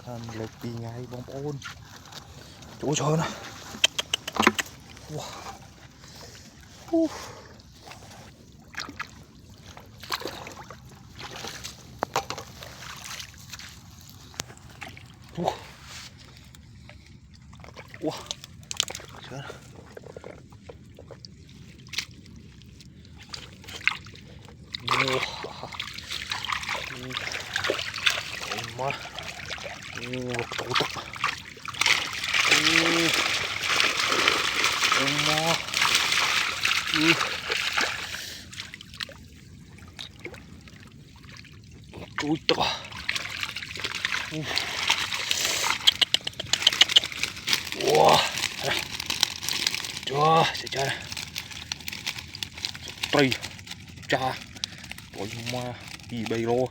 Lên đi ngay bóng ôn chỗ trời nè. Wow. Wow. Trời ơi. Má tổ tắc má chui tắc wow trời sẽ chơi tây cha ôi ma gì bay rồi